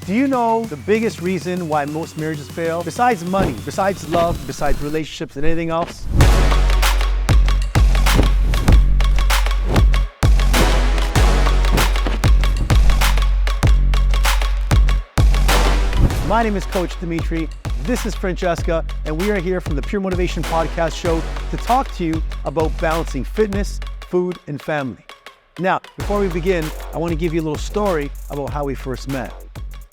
Do you know the biggest reason why most marriages fail? Besides money, besides love, besides relationships and anything else? My name is Coach Dimitri, this is Francesca, and we are here from the Pure Motivation Podcast Show to talk to you about balancing fitness, food, and family. Now, before we begin, I want to give you a little story about how we first met.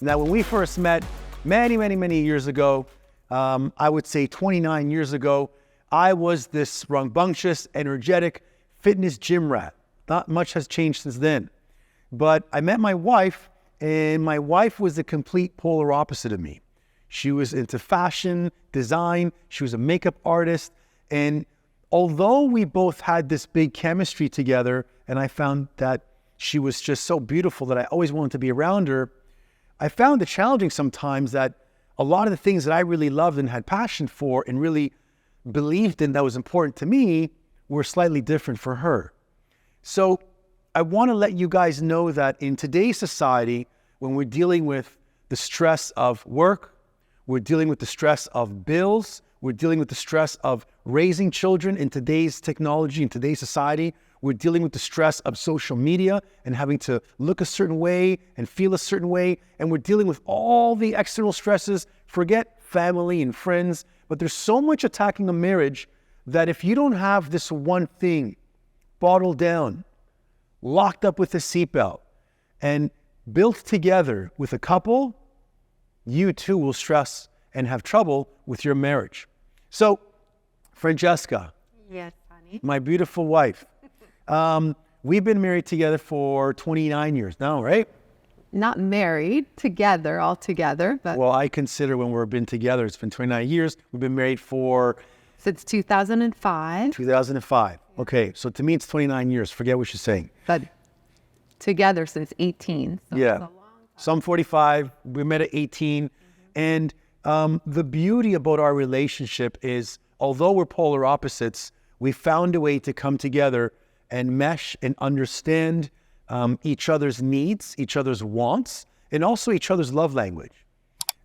Now, when we first met many years ago, I would say 29 years ago, I was this rambunctious, energetic fitness gym rat. Not much has changed since then. But I met my wife, and my wife was the complete polar opposite of me. She was into fashion, design, she was a makeup artist, and although we both had this big chemistry together, and I found that she was just so beautiful that I always wanted to be around her, I found it challenging sometimes that a lot of the things that I really loved and had passion for and really believed in that was important to me were slightly different for her. So I want to let you guys know that in today's society, when we're dealing with the stress of work, we're dealing with the stress of bills, we're dealing with the stress of raising children in today's technology, in today's society, we're dealing with the stress of social media and having to look a certain way and feel a certain way, and we're dealing with all the external stresses. Forget family and friends, but there's so much attacking a marriage that if you don't have this one thing bottled down, locked up with a seatbelt, and built together with a couple, you too will stress and have trouble with your marriage. So, Francesca, yes, honey, my beautiful wife, we've been married together for 29 years now, right? not married together, all together, but Well, I consider when we've been together, it's been 29 years. We've been married for since 2005, 2005. Okay, so to me, it's 29 years. Forget what you're saying. but together since 18. So Yeah. it's a long time. So I'm 45. We met at 18. And the beauty about our relationship is, although we're polar opposites, we found a way to come together and mesh and understand each other's needs, each other's wants, and also each other's love language.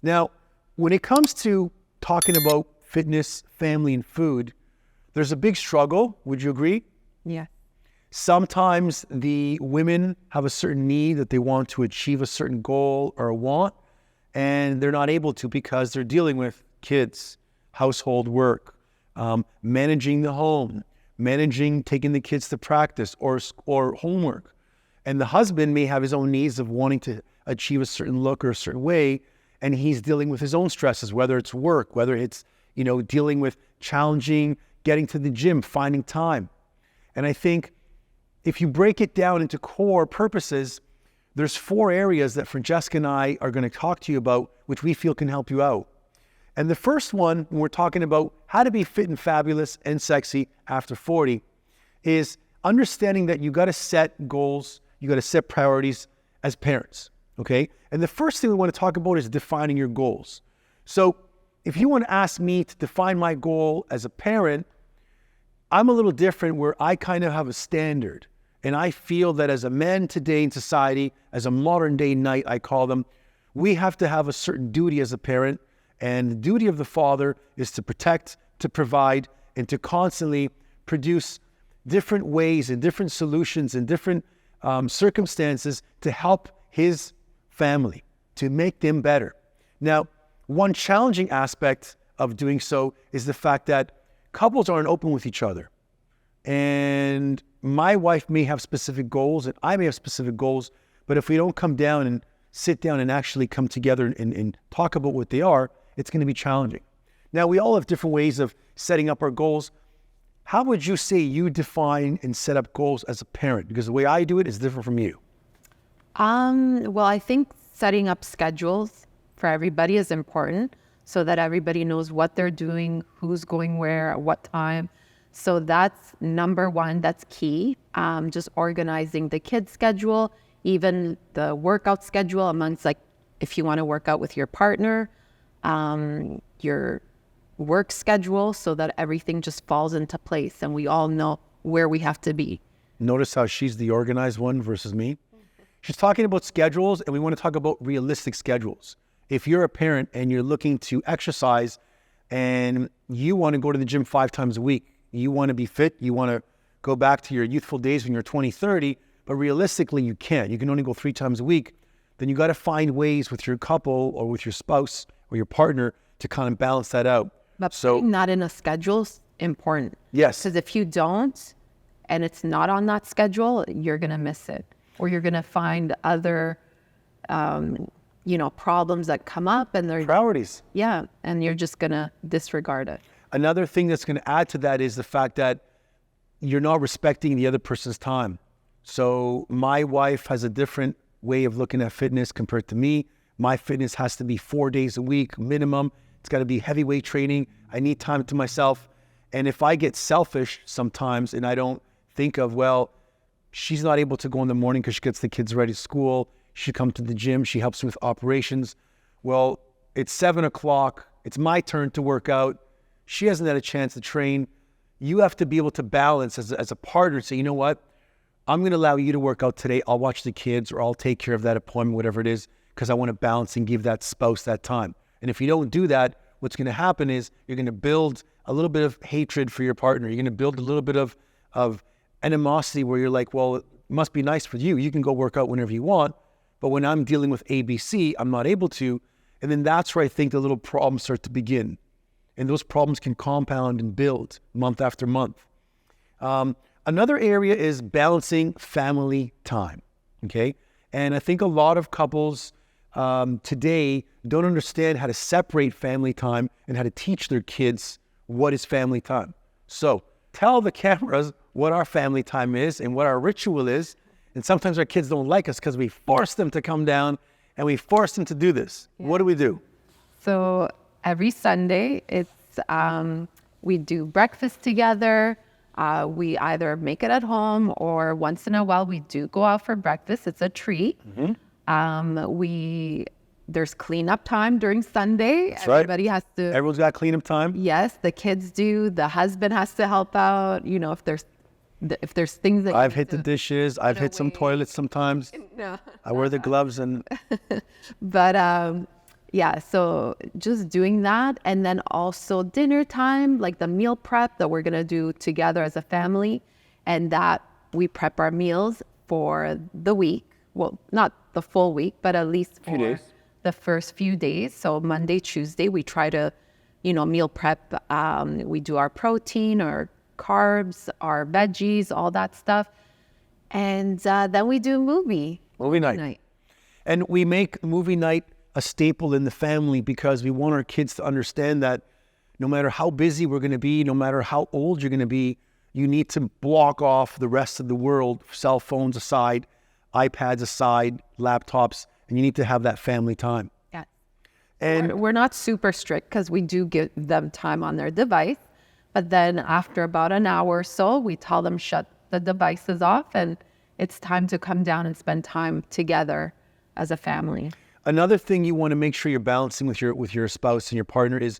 Now, when it comes to talking about fitness, family, and food, there's a big struggle. Would you agree? Yeah. Sometimes the women have a certain need that they want to achieve a certain goal or a want, and they're not able to because they're dealing with kids, household work, managing the home, managing taking the kids to practice or homework. And the husband may have his own needs of wanting to achieve a certain look or a certain way, and he's dealing with his own stresses, whether it's work, whether it's, dealing with challenging, getting to the gym, finding time. And I think if you break it down into core purposes, there's 4 areas that Francesca and I are going to talk to you about, which we feel can help you out. And the first one, when we're talking about how to be fit and fabulous and sexy after 40, is understanding that you got to set goals, you got to set priorities as parents, okay? And the first thing we want to talk about is defining your goals. So if you want to ask me to define my goal as a parent, I'm a little different where I kind of have a standard. And I feel that as a man today in society, as a modern day knight, I call them, we have to have a certain duty as a parent. And the duty of the father is to protect, to provide, and to constantly produce different ways and different solutions and different circumstances to help his family, to make them better. Now, one challenging aspect of doing so is the fact that couples aren't open with each other. And my wife may have specific goals and I may have specific goals, but if we don't come down and sit down and actually come together and talk about what they are, it's going to be challenging. Now, we all have different ways of setting up our goals. How would you say you define and set up goals as a parent? Because the way I do it is different from you. Well, I think setting up schedules for everybody is important so that everybody knows what they're doing, who's going where, at what time. So that's number one, that's key. Just organizing the kids' schedule, even the workout schedule amongst, like, if you want to work out with your partner, your work schedule, so that everything just falls into place and we all know where we have to be. Notice how she's the organized one versus me. She's talking about schedules, and we want to talk about realistic schedules. If you're a parent and you're looking to exercise and you want to go to the gym 5 times a week, you want to be fit, you want to go back to your youthful days when you're 20, 30, but realistically you can't. You can only go 3 times a week. Then you got to find ways with your couple or with your spouse or your partner to kind of balance that out. But putting that in a schedule's important. Yes. Because if you don't, and it's not on that schedule, you're going to miss it. Or you're going to find other, problems that come up and they're priorities. Yeah. And you're just going to disregard it. Another thing that's going to add to that is the fact that you're not respecting the other person's time. So my wife has a different way of looking at fitness compared to me. My fitness has to be 4 days a week minimum. It's got to be heavyweight training. I need time to myself. And if I get selfish sometimes and I don't think of, well, she's not able to go in the morning because she gets the kids ready to school. She comes to the gym. She helps with operations. Well, it's 7 o'clock. It's my turn to work out. She hasn't had a chance to train. You have to be able to balance as a partner. Say, you know what? I'm going to allow you to work out today. I'll watch the kids or I'll take care of that appointment, whatever it is, because I want to balance and give that spouse that time. And if you don't do that, what's going to happen is you're going to build a little bit of hatred for your partner. You're going to build a little bit of animosity where you're like, well, it must be nice for you. You can go work out whenever you want. But when I'm dealing with ABC, I'm not able to. And then that's where I think the little problems start to begin. And those problems can compound and build month after month. Another area is balancing family time, okay? And I think a lot of couples today don't understand how to separate family time and how to teach their kids what is family time. So tell the cameras what our family time is and what our ritual is. And sometimes our kids don't like us because we force them to come down and we force them to do this. Yeah. What do we do? So every Sunday, it's we do breakfast together. We either make it at home or once in a while we do go out for breakfast. It's a treat. Mm-hmm. There's cleanup time during Sunday. That's Everybody right. has to. Everyone's got cleanup time. Yes, the kids do. The husband has to help out. If there's things that I've hit the dishes. I've hit some toilets sometimes. No. I wear the gloves and. But yeah, so just doing that, and then also dinner time, like the meal prep that we're gonna do together as a family, and that we prep our meals for the week. Well, not the full week, but at least for the first few days. So Monday, Tuesday, we try to, meal prep. We do our protein, our carbs, our veggies, all that stuff. And then we do movie night. And we make movie night a staple in the family because we want our kids to understand that no matter how busy we're going to be, no matter how old you're going to be, you need to block off the rest of the world, cell phones aside, iPads aside, laptops, and you need to have that family time. Yeah. And we're not super strict because we do give them time on their device. But then after about an hour or so, we tell them shut the devices off and it's time to come down and spend time together as a family. Another thing you want to make sure you're balancing with your spouse and your partner is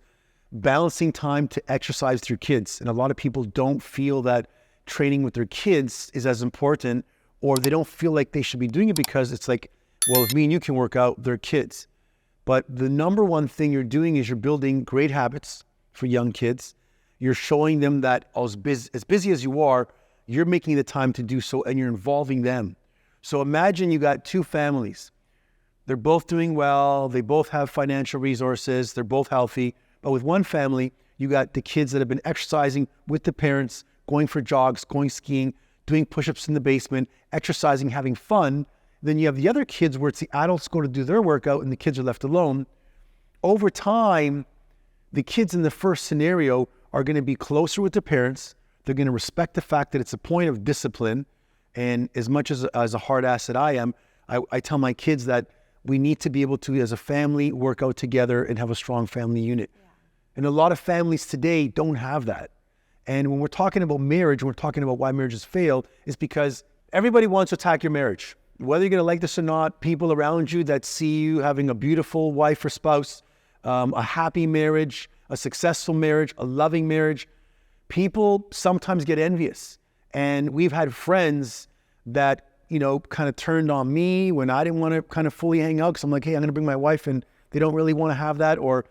balancing time to exercise with your kids. And a lot of people don't feel that training with their kids is as important, or they don't feel like they should be doing it because it's like, well, if me and you can work out, they're kids. But the number one thing you're doing is you're building great habits for young kids. You're showing them that as busy as you are, you're making the time to do so and you're involving them. So imagine you got 2 families. They're both doing well. They both have financial resources. They're both healthy. But with one family, you got the kids that have been exercising with the parents, going for jogs, going skiing, doing push-ups in the basement, exercising, having fun. Then you have the other kids where it's the adults go to do their workout and the kids are left alone. Over time, the kids in the first scenario are going to be closer with their parents. They're going to respect the fact that it's a point of discipline. And as much as a hard ass that I am, I tell my kids that we need to be able to, as a family, work out together and have a strong family unit. Yeah. And a lot of families today don't have that. And when we're talking about marriage, we're talking about why marriages fail, is because everybody wants to attack your marriage. Whether you're going to like this or not, people around you that see you having a beautiful wife or spouse, a happy marriage, a successful marriage, a loving marriage, people sometimes get envious. And we've had friends that kind of turned on me when I didn't want to kind of fully hang out because I'm like, hey, I'm going to bring my wife and they don't really want to have that. Or,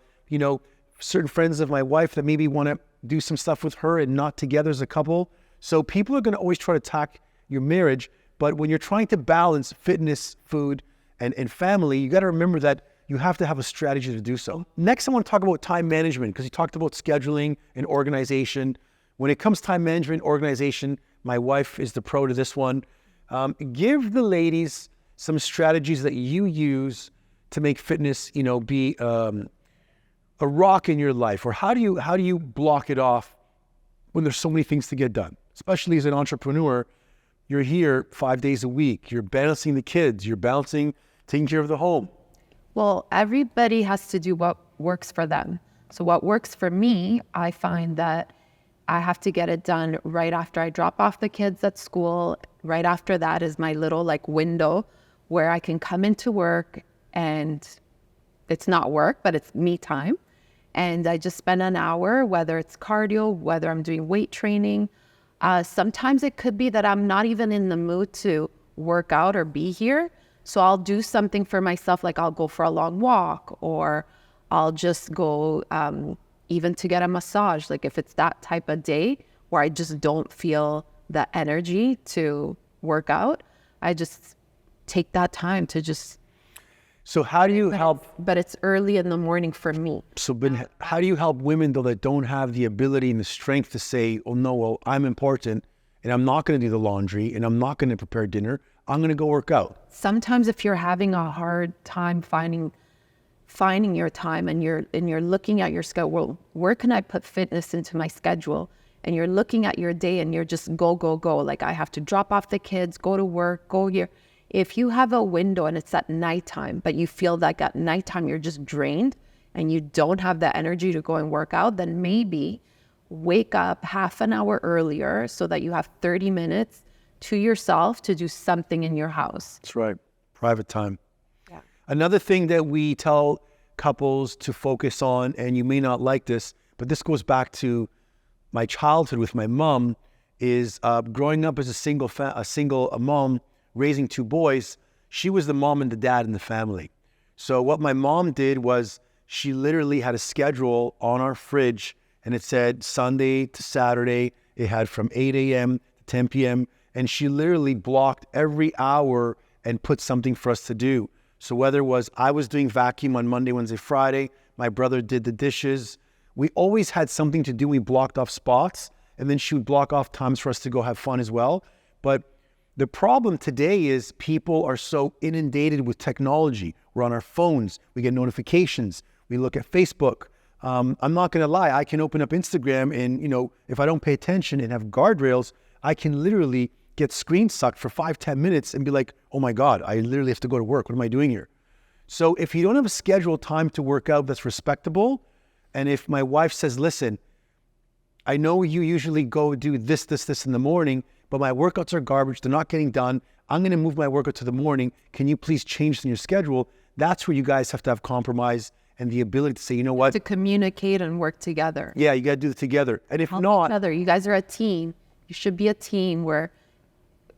certain friends of my wife that maybe want to do some stuff with her and not together as a couple. So people are going to always try to attack your marriage. But when you're trying to balance fitness, food, and family, you got to remember that you have to have a strategy to do so. Next, I want to talk about time management because you talked about scheduling and organization. When it comes to time management, organization, my wife is the pro to this one. Give the ladies some strategies that you use to make fitness, be a rock in your life. Or how do you block it off when there's so many things to get done? Especially as an entrepreneur, you're here 5 days a week. You're balancing the kids. You're balancing taking care of the home. Well, everybody has to do what works for them. So what works for me, I find that I have to get it done right after I drop off the kids at school. Right after that is my little window where I can come into work and it's not work, but it's me time. And I just spend an hour, whether it's cardio, whether I'm doing weight training. Sometimes it could be that I'm not even in the mood to work out or be here. So I'll do something for myself, like I'll go for a long walk, or I'll just go even to get a massage. Like if it's that type of day where I just don't feel the energy to work out, I just take that time to just... So how do you help? But it's early in the morning for me. So how do you help women though that don't have the ability and the strength to say, oh no, well, I'm important and I'm not going to do the laundry and I'm not going to prepare dinner. I'm going to go work out. Sometimes if you're having a hard time finding your time and you're looking at your schedule, well, where can I put fitness into my schedule? And you're looking at your day and you're just go. Like I have to drop off the kids, go to work, go here. If you have a window and it's at nighttime, but you feel like at nighttime you're just drained and you don't have the energy to go and work out, then maybe wake up half an hour earlier so that you have 30 minutes to yourself to do something in your house. That's right. Private time. Yeah. Another thing that we tell couples to focus on, and you may not like this, but this goes back to my childhood with my mom, is growing up as a single mom, raising two boys. She was the mom and the dad in the family. So what my mom did was she literally had a schedule on our fridge and it said Sunday to Saturday. It had from 8 a.m. to 10 p.m. And she literally blocked every hour and put something for us to do. So whether it was I was doing vacuum on Monday, Wednesday, Friday, my brother did the dishes. We always had something to do. We blocked off spots and then she would block off times for us to go have fun as well. But the problem today is people are so inundated with technology. We're on our phones. We get notifications. We look at Facebook. I'm not going to lie. I can open up Instagram and, if I don't pay attention and have guardrails, I can literally get screen sucked for 5-10 minutes and be like, oh my God, I literally have to go to work. What am I doing here? So if you don't have a scheduled time to work out that's respectable, and if my wife says, listen, I know you usually go do this in the morning, but my workouts are garbage. They're not getting done. I'm going to move my workout to the morning. Can you please change in your schedule? That's where you guys have to have compromise and the ability to say, you know what? To communicate and work together. Yeah, you got to do it together. And if Help not... each other. You guys are a team. You should be a team where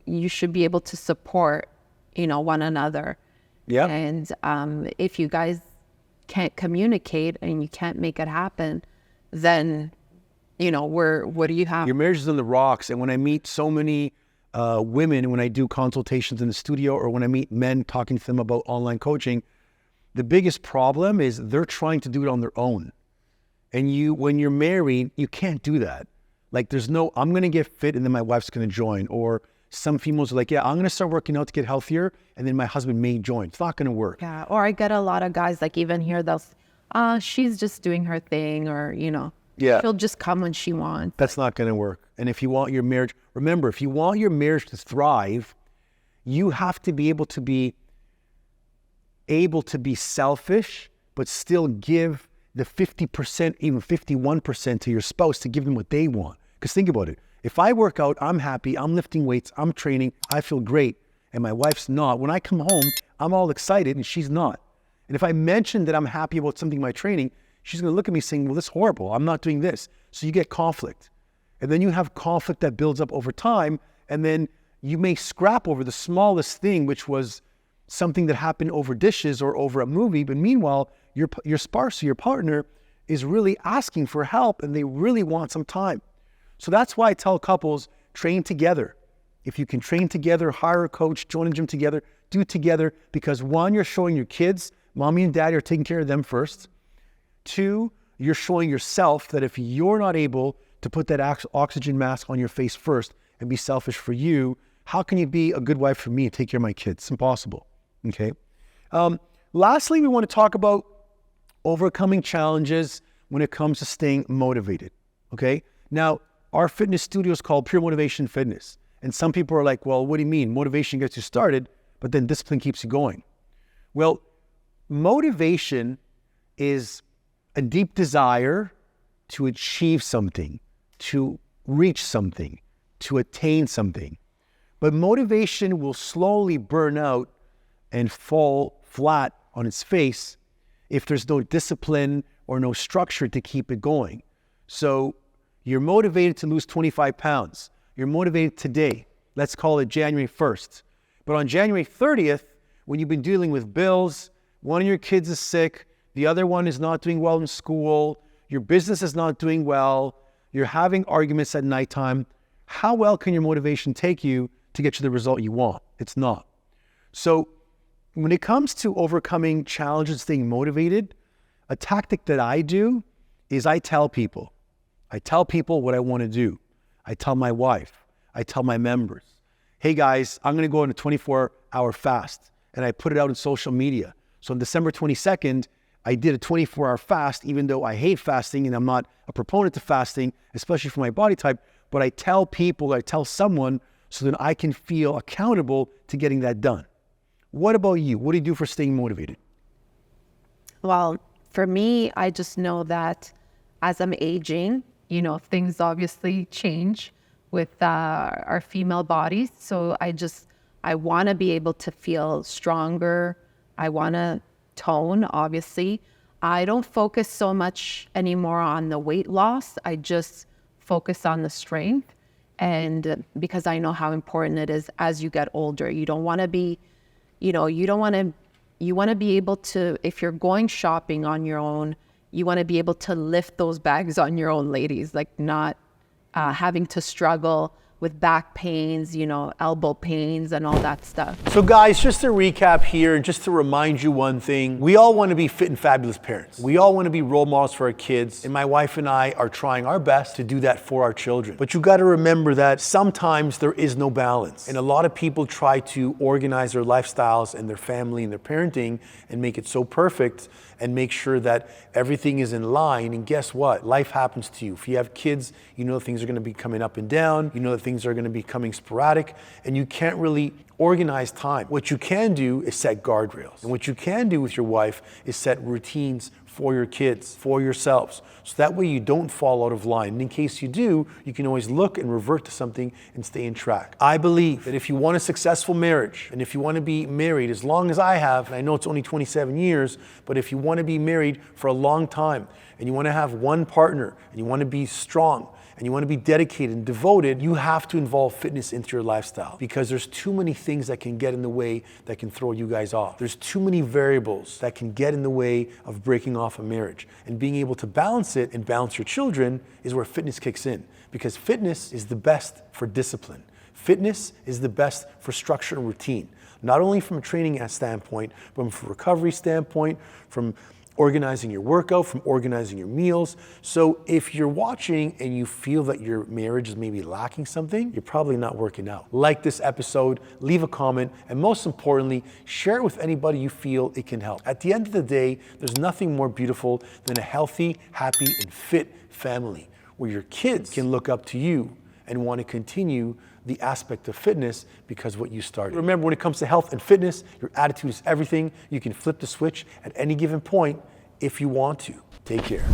you should be able to support, one another. Yeah. And if you guys can't communicate and you can't make it happen, then... what do you have? Your marriage is on the rocks. And when I meet so many women, when I do consultations in the studio or when I meet men talking to them about online coaching, the biggest problem is they're trying to do it on their own. And when you're married, you can't do that. Like there's no, I'm going to get fit and then my wife's going to join. Or some females are like, yeah, I'm going to start working out to get healthier and then my husband may join. It's not going to work. Yeah. Or I get a lot of guys like even here, she's just doing her thing or, Yeah. she'll just come when she wants. That's not going to work. And if you want your marriage, remember, if you want your marriage to thrive, you have to be able to be selfish, but still give the 50%, even 51% to your spouse to give them what they want. Because think about it. If I work out, I'm happy, I'm lifting weights, I'm training, I feel great, and my wife's not. When I come home, I'm all excited and she's not. And if I mention that I'm happy about something in my training, she's going to look at me saying, well, this is horrible. I'm not doing this. So you get conflict. And then you have conflict that builds up over time. And then You may scrap over the smallest thing, which was something that happened over dishes or over a movie, but meanwhile, your spouse or your partner is really asking for help and they really want some time. So that's why I tell couples, train together. If you can train together, hire a coach, join a gym together, do it together, because one, you're showing your kids, mommy and daddy are taking care of them first. Two, you're showing yourself that if you're not able to put that oxygen mask on your face first and be selfish for you, how can you be a good wife for me and take care of my kids? It's impossible, okay? Lastly, we want to talk about overcoming challenges when it comes to staying motivated, okay? Now, our fitness studio is called Pure Motivation Fitness. And some people are like, well, what do you mean? Motivation gets you started, but then discipline keeps you going. Well, motivation is a deep desire to achieve something, to reach something, to attain something. But motivation will slowly burn out and fall flat on its face if there's no discipline or no structure to keep it going. So you're motivated to lose 25 pounds. You're motivated today. Let's call it January 1st. But on January 30th, when you've been dealing with bills, one of your kids is sick, the other one is not doing well in school, your business is not doing well, you're having arguments at nighttime, how well can your motivation take you to get you the result you want? It's not. So when it comes to overcoming challenges, staying motivated, a tactic that I do is I tell people what I want to do. I tell my wife, I tell my members, hey guys, I'm going to go on a 24-hour fast. And I put it out on social media. So on December 22nd, I did a 24-hour fast, even though I hate fasting and I'm not a proponent of fasting, especially for my body type. But I tell people, I tell someone so that I can feel accountable to getting that done. What about you? What do you do for staying motivated? Well, for me, I just know that as I'm aging, things obviously change with our female bodies. So I want to be able to feel stronger. I want to tone, obviously. I don't focus so much anymore on the weight loss. I just focus on the strength. And because I know how important it is as you get older, you don't want to be, you want to be able to, if you're going shopping on your own, you want to be able to lift those bags on your own, ladies, like not having to struggle with back pains, elbow pains and all that stuff. So guys, just to recap here, and just to remind you one thing, we all want to be fit and fabulous parents. We all want to be role models for our kids, and my wife and I are trying our best to do that for our children. But you got to remember that sometimes there is no balance, and a lot of people try to organize their lifestyles and their family and their parenting and make it so perfect and make sure that everything is in line. And guess what? Life happens to you. If you have kids, you know things are going to be coming up and down. You know that things are going to be coming sporadic, and you can't really organize time. What you can do is set guardrails. And what you can do with your wife is set routines for your kids, for yourselves. So that way you don't fall out of line. And in case you do, you can always look and revert to something and stay in track. I believe that if you want a successful marriage, and if you want to be married as long as I have, and I know it's only 27 years, but if you want to be married for a long time, and you want to have one partner, and you want to be strong, and you want to be dedicated and devoted, you have to involve fitness into your lifestyle, because there's too many things that can get in the way that can throw you guys off. There's too many variables that can get in the way of breaking off a marriage. And being able to balance it and balance your children is where fitness kicks in, because fitness is the best for discipline. Fitness is the best for structure and routine, not only from a training standpoint, but from a recovery standpoint, from organizing your workout, from organizing your meals. So if you're watching and you feel that your marriage is maybe lacking something, you're probably not working out. Like this episode, leave a comment, and most importantly, share it with anybody you feel it can help. At the end of the day, there's nothing more beautiful than a healthy, happy, and fit family where your kids can look up to you and want to continue the aspect of fitness because what you started. Remember, when it comes to health and fitness, your attitude is everything. You can flip the switch at any given point if you want to. Take care.